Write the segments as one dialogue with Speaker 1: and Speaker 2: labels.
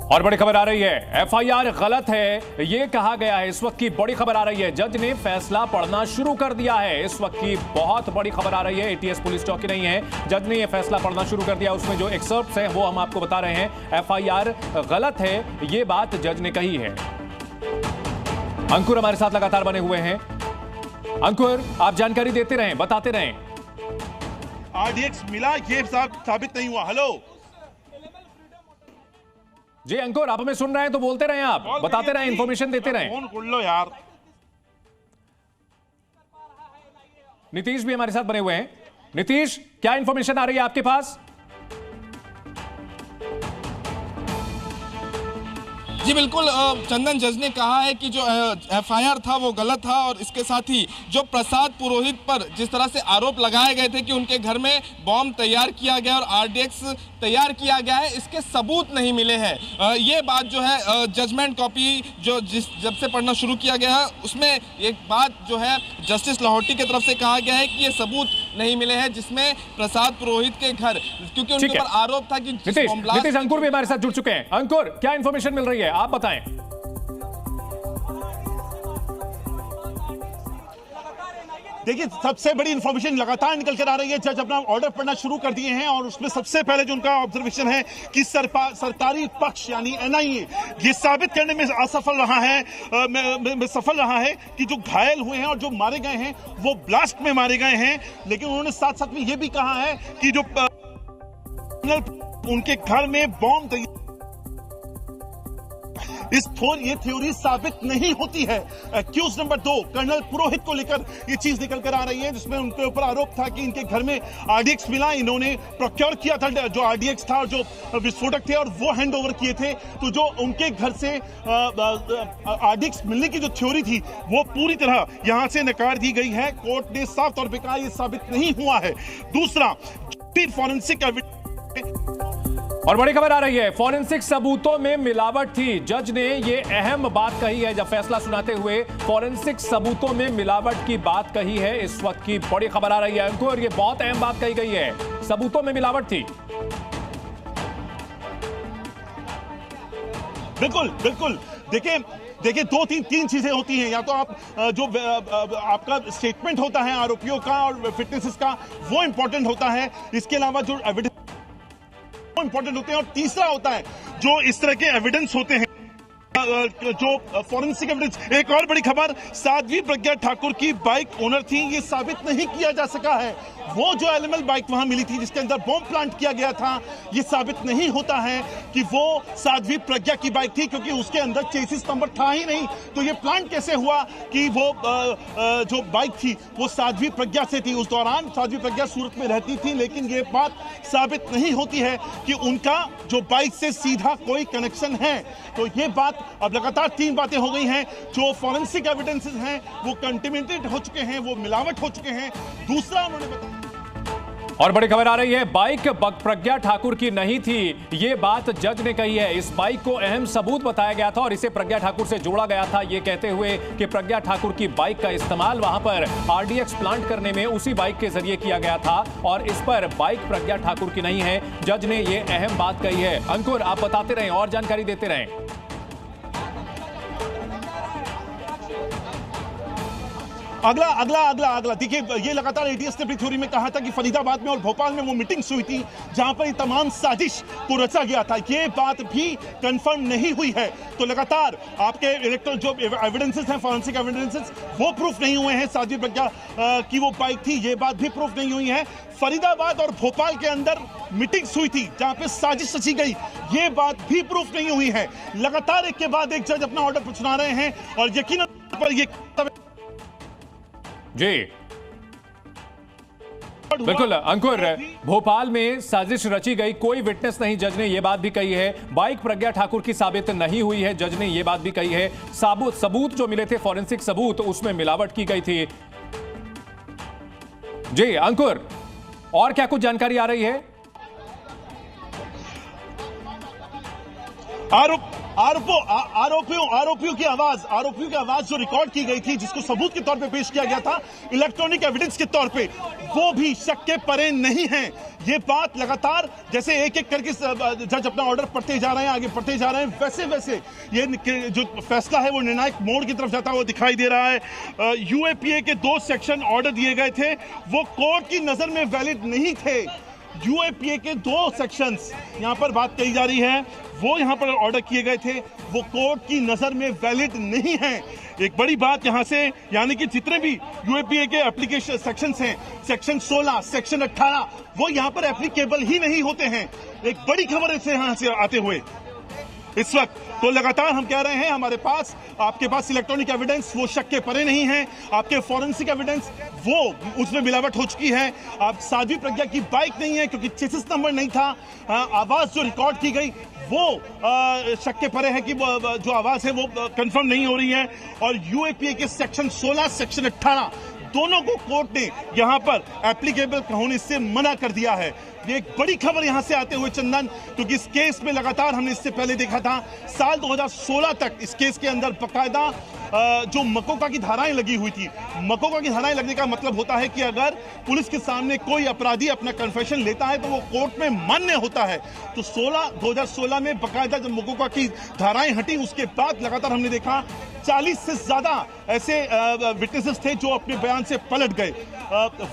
Speaker 1: और बड़ी खबर आ रही है, एफआईआर गलत है ये कहा गया है। इस वक्त की बड़ी खबर आ रही है, जज ने फैसला पढ़ना शुरू कर दिया है। इस वक्त की बहुत बड़ी खबर आ रही है, एटीएस पुलिस चौकी नहीं है, जज ने ये फैसला पढ़ना शुरू कर दिया। उसमें जो एक्सर्प्ट्स हैं वो हम आपको बता रहे हैं। एफआईआर गलत है ये बात जज ने कही है। अंकुर हमारे साथ लगातार बने हुए हैं। अंकुर, आप जानकारी देते रहें, बताते रहें।
Speaker 2: आरडीएक्स मिला ये साबित नहीं हुआ। हेलो
Speaker 1: जी अंकुर, आप हमें सुन रहे हैं तो बोलते रहें, आप बताते रहें, इंफॉर्मेशन देते रहें।
Speaker 2: फोन खोल लो यार।
Speaker 1: नीतीश भी हमारे साथ बने हुए हैं। नीतीश, क्या इंफॉर्मेशन आ रही है आपके पास?
Speaker 3: जी बिल्कुल, चंदन, जज ने कहा है कि जो एफआईआर था वो गलत था और इसके साथ ही जो प्रसाद पुरोहित पर जिस तरह से आरोप लगाए गए थे कि उनके घर में बॉम्ब तैयार किया गया और आरडीएक्स तैयार किया गया है, इसके सबूत नहीं मिले हैं। ये बात जो है जजमेंट कॉपी जो जब से पढ़ना शुरू किया गया है उसमें एक बात जो है जस्टिस लाहौटी की तरफ से कहा गया है कि ये सबूत नहीं मिले हैं जिसमें प्रसाद पुरोहित के घर, क्योंकि उनके ऊपर आरोप था कि
Speaker 1: नीतीश, अंकुर भी हमारे साथ जुड़ चुके हैं। अंकुर, क्या इंफॉर्मेशन मिल रही है, आप बताएं।
Speaker 2: देखिए, सबसे बड़ी इंफॉर्मेशन लगातार निकल कर आ रही है। जज अपना ऑर्डर पढ़ना शुरू कर दिए हैं और उसमें सबसे पहले जो उनका ऑब्जर्वेशन है कि सरकारी पक्ष यानी एनआईए ये साबित करने में असफल रहा है, सफल रहा है कि जो घायल हुए हैं और जो मारे गए हैं वो ब्लास्ट में मारे गए हैं। लेकिन उन्होंने साथ साथ में ये भी कहा है कि जो उनके घर में बॉम्ब ये थ्योरी साबित नहीं होती है। एक्यूज नंबर 2 कर्नल पुरोहित को लेकर ये चीज निकल कर आ रही है जिसमें उनके ऊपर आरोप था कि इनके घर में आरडीएक्स मिला, इन्होंने प्रोक्योर किया था जो आरडीएक्स था और जो विस्फोटक थे और वो हैंड ओवर किए थे। तो जो उनके घर से आरडीएक्स मिलने की जो थ्योरी थी वो पूरी तरह यहां से नकार दी गई है। कोर्ट ने साफ तौर पर कहा यह साबित नहीं हुआ है। दूसरा, फॉरेंसिक एविडेंस
Speaker 1: और बड़ी खबर आ रही है, फॉरेंसिक सबूतों में मिलावट थी। जज ने यह अहम बात कही है जब फैसला सुनाते हुए, फॉरेंसिक सबूतों में मिलावट की बात कही है। इस वक्त की बड़ी खबर आ रही है अंकुर, ये बहुत अहम बात कही गई है, सबूतों में मिलावट थी।
Speaker 2: बिल्कुल बिल्कुल। देखिए दो तीन चीजें होती हैं। या तो आप जो आपका स्टेटमेंट होता है आरोपियों का और फिटनेसेस का, वो इंपॉर्टेंट होता है। इसके अलावा जो एविडेंस इंपॉर्टेंट होते हैं और तीसरा होता है जो इस तरह के एविडेंस होते हैं, जो फॉरेंसिक एविडेंस। एक और बड़ी खबर, साध्वी प्रज्ञा ठाकुर की बाइक ओनर थी, ये साबित नहीं किया जा सका है। वो जो एलएमएल बाइक वहां मिली थी जिसके अंदर बॉम्ब प्लांट किया गया था, ये साबित नहीं होता है कि वो साध्वी प्रज्ञा की बाइक थी क्योंकि उसके अंदर चेसिस नंबर था ही नहीं। तो ये प्लांट कैसे हुआ कि वो जो बाइक थी वो साध्वी प्रज्ञा से थी। उस दौरान साध्वी प्रज्ञा सूरत में रहती थी, लेकिन ये बात साबित नहीं होती है कि उनका जो बाइक से सीधा कोई कनेक्शन है। तो ये बात अब लगातार 3 बातें हो गई हैं। जो फॉरेंसिक एविडेंसेस हैं वो कंटेमिनेटेड हो चुके हैं, वो मिलावट हो चुके हैं। दूसरा उन्होंने बताया,
Speaker 1: और बड़ी खबर आ रही है, बाइक प्रज्ञा ठाकुर की नहीं थी, ये बात जज ने कही है। इस बाइक को अहम सबूत बताया गया था और इसे प्रज्ञा ठाकुर से जोड़ा गया था, ये कहते हुए कि प्रज्ञा ठाकुर की बाइक का इस्तेमाल वहां पर आरडीएक्स प्लांट करने में उसी बाइक के जरिए किया गया था और इस पर बाइक प्रज्ञा ठाकुर की नहीं है। जज ने यह अहम बात कही है। अंकुर, आप बताते रहें और जानकारी देते रहें।
Speaker 2: अगला देखिए, ये लगातार एटीएस ने अपनी थ्योरी में कहा था कि फरीदाबाद में और भोपाल में वो मीटिंग्स हुई थी जहां पर ये तमाम साजिश को रचा गया था। ये बात भी कंफर्म नहीं हुई है। तो लगातार आपके इलेक्ट्रल जो एविडेंसेस हैं, फॉरेंसिक एविडेंसेस, वो प्रूफ नहीं हुए हैं। साध्वी प्रज्ञा की वो बाइक थी, ये बात भी प्रूफ नहीं हुई है। फरीदाबाद और भोपाल के अंदर मीटिंग्स हुई थी जहां पे साजिश रची गई, ये बात भी प्रूफ नहीं हुई है। लगातार एक के बाद एक जज अपना ऑर्डर सुना रहे हैं और यकीनन पर ये
Speaker 1: जी बिल्कुल अंकुर, भोपाल में साजिश रची गई, कोई विटनेस नहीं, जज ने यह बात भी कही है। बाइक प्रज्ञा ठाकुर की साबित नहीं हुई है, जज ने यह बात भी कही है। सबूत जो मिले थे, फॉरेंसिक सबूत, उसमें मिलावट की गई थी। जी अंकुर, और क्या कुछ जानकारी आ रही है?
Speaker 2: आरोपियों की आवाज जो रिकॉर्ड की गई थी, जिसको सबूत के तौर पे पेश किया गया था, इलेक्ट्रॉनिक एविडेंस के तौर पे, वो भी शक के परे नहीं है। ये बात लगातार जैसे एक एक करके जज अपना ऑर्डर पढ़ते जा रहे हैं, आगे पढ़ते जा रहे हैं, वैसे वैसे ये जो फैसला है वो निर्णायक मोड़ की तरफ जाता हुआ दिखाई दे रहा है। यूएपीए के 2 सेक्शन ऑर्डर दिए गए थे, वो कोर्ट की नजर में वैलिड नहीं थे। यूएपीए के 2 सेक्शंस यहां पर बात कही जा रही है, वो यहां पर ऑर्डर किए गए थे, वो कोर्ट की नजर में वैलिड नहीं है। एक बड़ी बात यहां से, यानी कि जितने भी यूएपीए के एप्लीकेशन सेक्शंस हैं, सेक्शन 16, सेक्शन 18, वो यहां पर एप्लीकेबल ही नहीं होते हैं। एक बड़ी खबर है यहां से आते हुए इस वक्त, तो लगातार हम कह रहे हैं हमारे पास, आपके पास इलेक्ट्रॉनिक एविडेंस वो शक के परे नहीं है, आपके फॉरेंसिक एविडेंस वो उसमें मिलावट हो चुकी है। आप साध्वी प्रज्ञा की बाइक नहीं है क्योंकि चेसिस नंबर नहीं था। आवाज जो रिकॉर्ड की गई वो शक के परे है कि जो आवाज है वो कंफर्म नहीं हो रही है। और यूएपीए के सेक्शन 16, सेक्शन 18 दोनों को कोर्ट ने यहां पर एप्लीकेबल होने से मना कर दिया है। ये एक बड़ी खबर यहां से आते हुए चंदन, क्योंकि इस केस में लगातार हमने इससे पहले देखा था, साल 2016 तक इस केस के अंदर बकायदा जो मकोका की धाराएं लगी हुई थी। मकोका की धाराएं लगने का मतलब होता है कि अगर पुलिस के सामने कोई अपराधी अपना कन्फेशन लेता है तो वो कोर्ट में मान्य होता है। तो 2016 में बकायदा जब मकोका की धाराएं हटी, उसके बाद लगातार हमने देखा 40 से ज्यादा ऐसे विटनेसेस थे जो अपने बयान से पलट गए।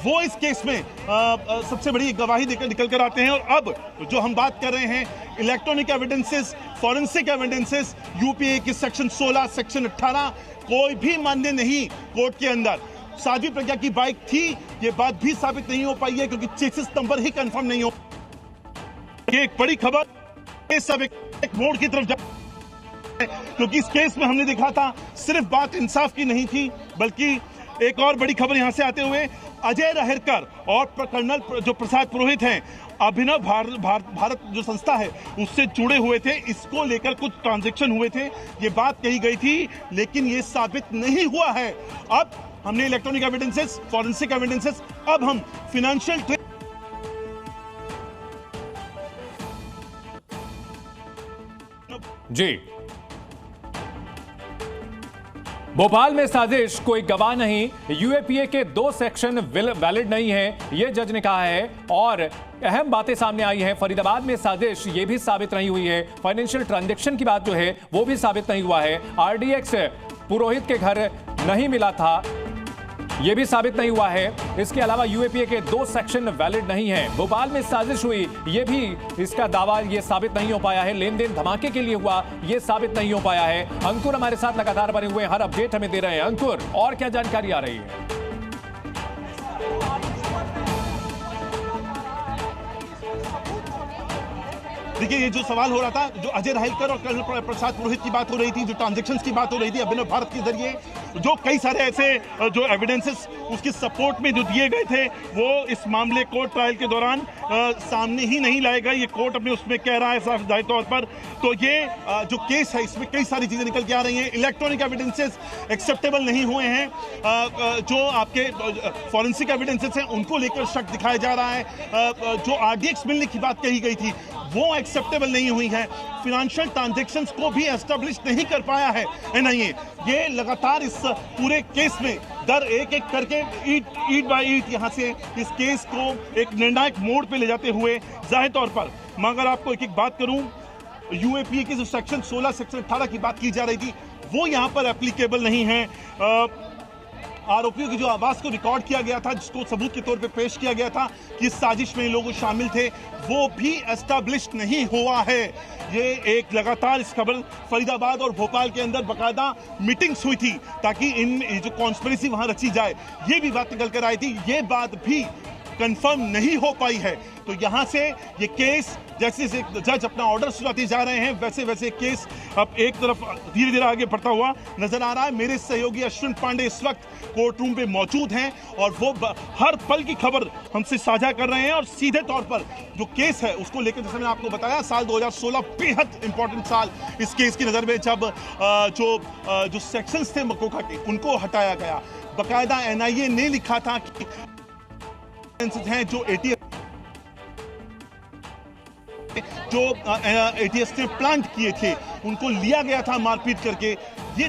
Speaker 2: वो इस केस में सबसे बड़ी गवाही देकर निकल कर आते हैं। और अब जो हम बात कर रहे हैं, electronic evidences, forensic evidences, UPA के सेक्शन 16, सेक्शन 18 कोई भी मान्य नहीं कोर्ट के अंदर। साध्वी प्रज्ञा की बाइक थी, ये बात भी साबित नहीं हो पाई है क्योंकि चेसिस नंबर ही कंफर्म नहीं हो। ये एक बड़ी खबर, ये सब एक मोड़ की तरफ जा, क्योंकि इस केस में हमने देखा था सिर्फ बात इंसाफ की नहीं थी, बल्कि एक और बड़ी खबर यहां से आते हुए, अजय रहरकर और कर्नल जो प्रसाद पुरोहित हैं, अभिनव भारत जो संस्था है उससे जुड़े हुए थे। इसको लेकर कुछ ट्रांजैक्शन हुए थे, ये बात कही गई थी, लेकिन ये साबित नहीं हुआ है। अब हमने इलेक्ट्रॉनिक एविडेंसेस, फॉरेंसिक एविडेंसेस, अब हम फिनेंशियल
Speaker 1: जी। भोपाल में साजिश, कोई गवाह नहीं, यूएपीए के 2 सेक्शन वैलिड नहीं है, यह जज ने कहा है। और अहम बातें सामने आई हैं, फरीदाबाद में साजिश ये भी साबित नहीं हुई है, फाइनेंशियल ट्रांजैक्शन की बात जो है वो भी साबित नहीं हुआ है, आरडीएक्स पुरोहित के घर नहीं मिला था, यह भी साबित नहीं हुआ है। इसके अलावा यूएपीए के 2 सेक्शन वैलिड नहीं है। भोपाल में साजिश हुई, यह भी इसका दावा ये साबित नहीं हो पाया है, लेन देन धमाके के लिए हुआ यह साबित नहीं हो पाया है। अंकुर हमारे साथ लगातार बने हुए, हर अपडेट हमें दे रहे हैं। अंकुर, और क्या जानकारी आ रही है?
Speaker 2: देखिए, ये जो सवाल हो रहा था, जो अजय रहलकर और कर्नल प्रसाद पुरोहित की बात हो रही थी, जो ट्रांजैक्शंस की बात हो रही थी अभिनव भारत के जरिए, जो कई सारे ऐसे जो एविडेंसेस उसके सपोर्ट में जो दिए गए थे, वो इस मामले कोर्ट ट्रायल के दौरान सामने ही नहीं लाए गए। ये कोर्ट अपने उसमें कह रहा है साफ जाहिर तौर पर। तो ये जो केस है, इसमें कई सारी चीजें निकल के आ रही हैं। इलेक्ट्रॉनिक एविडेंसेस एक्सेप्टेबल नहीं हुए हैं, जो आपके फॉरेंसिक एविडेंसेस हैं उनको लेकर शक दिखाया जा रहा है। जो आरडीएक्स मिलने की बात कही गई थी वो एक्सेप्टेबल नहीं हुई है। फाइनेंशियल ट्रांजैक्शंस को भी एस्टेब्लिश नहीं कर पाया है एनआईए। ये लगातार इस पूरे केस में एक एक करके ईट बाय ईट यहां से इस केस को एक निर्णायक मोड़ पे ले जाते हुए जाहिर तौर पर, मगर आपको एक एक बात करूं, यूएपीए के जो सेक्शन 16, सेक्शन 18 की बात की जा रही थी वो यहां पर एप्लीकेबल नहीं है। आरोपियों की जो आवाज को रिकॉर्ड किया गया था, जिसको सबूत के तौर पे पेश किया गया था कि इस साजिश में लोग शामिल थे, वो भी एस्टैब्लिश नहीं हुआ है। ये एक लगातार इस खबर, फरीदाबाद और भोपाल के अंदर बकायदा मीटिंग्स हुई थी ताकि इन जो कॉन्स्पिरेसी वहां रची जाए, ये भी बात निकल कर आई थी, ये बात भी कंफर्म नहीं हो पाई है। तो यहां से ये केस, जैसे जज अपना ऑर्डर सुनाते जा रहे हैं, वैसे वैसे केस अब एक तरफ धीरे धीरे आगे बढ़ता हुआ नजर आ रहा है। मेरे सहयोगी अश्विन पांडे इस वक्त कोर्ट रूम पे मौजूद हैं और वो हर पल की खबर हमसे साझा कर रहे हैं। और सीधे तौर पर जो केस है उसको लेकर, जैसे मैंने आपको बताया, साल 2016 बेहद इंपॉर्टेंट साल इस केस की नजर में, जब जो सेक्शंस थे मकोका के उनको हटाया गया। बाकायदा एनआईए ने लिखा था कि हैं जो एटीएस ने प्लांट किए थे उनको लिया गया था मारपीट करके, ये